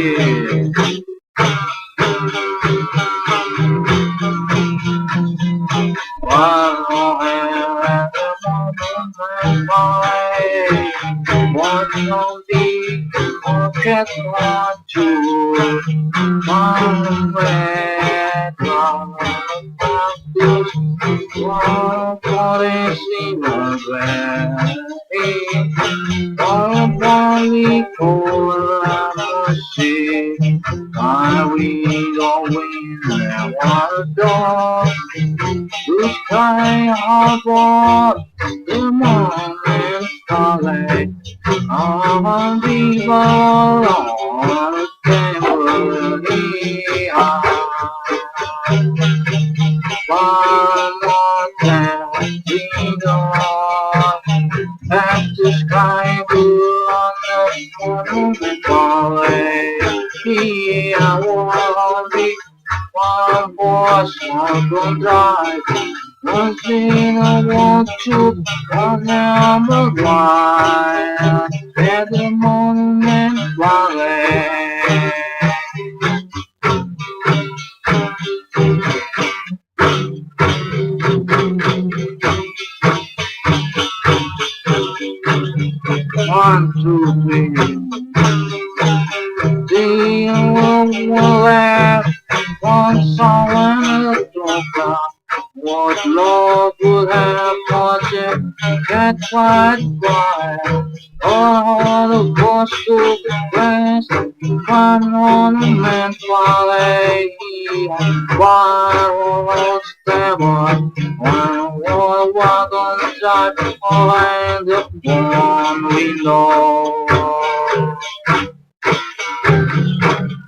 One of the orchestra to one red drum, one Parisino one Bali Cola Music, one we going and one dog, which kind of what the morning starlight. I'm people on the family. One more time, we don't have to sky blue on the monument valley. Here I want be one horse, one go drive. One thing I want to, one number one, at the monument valley. One, two, three. The will laugh, one song and a dog. What love would have project that white boy? All the boys to the place, one ornament valley. One was stable, one was wagon side, and the one we know.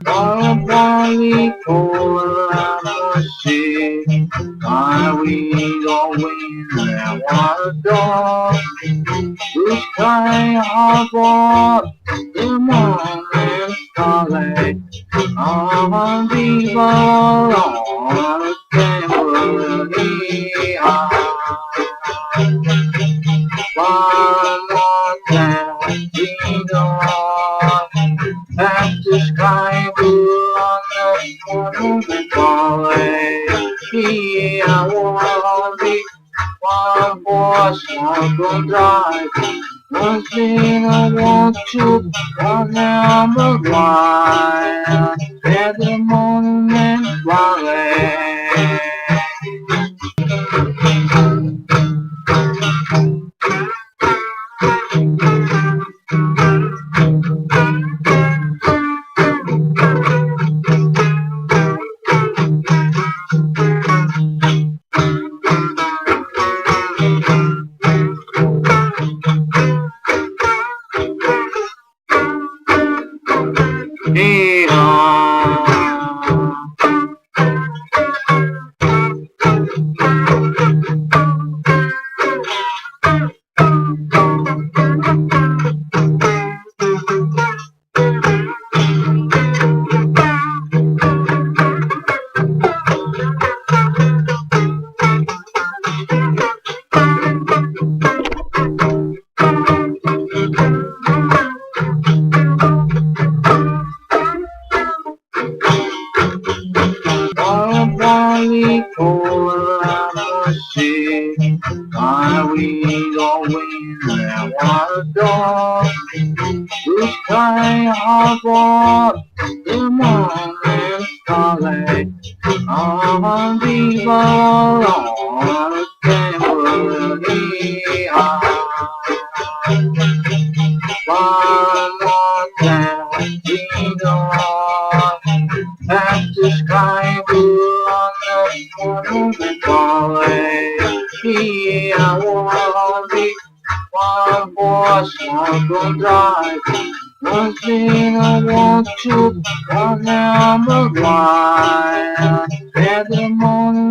All Bali Cola Music, are we going and one dog? Which kind of what the morning starlight? All people on the family. One more time, we don't have to sky blue on the monument valley. Here I want be one horse, one go drive. One thing I want to, one number one, at the monument valley. Bali Cola Music, are we going and one dog? Which kind of what the morning starlight? All people on the family. One more time, we don't have to sky blue on the monument valley. Here I want be one horse, one go drive. One thing I want to, one number one, at the monument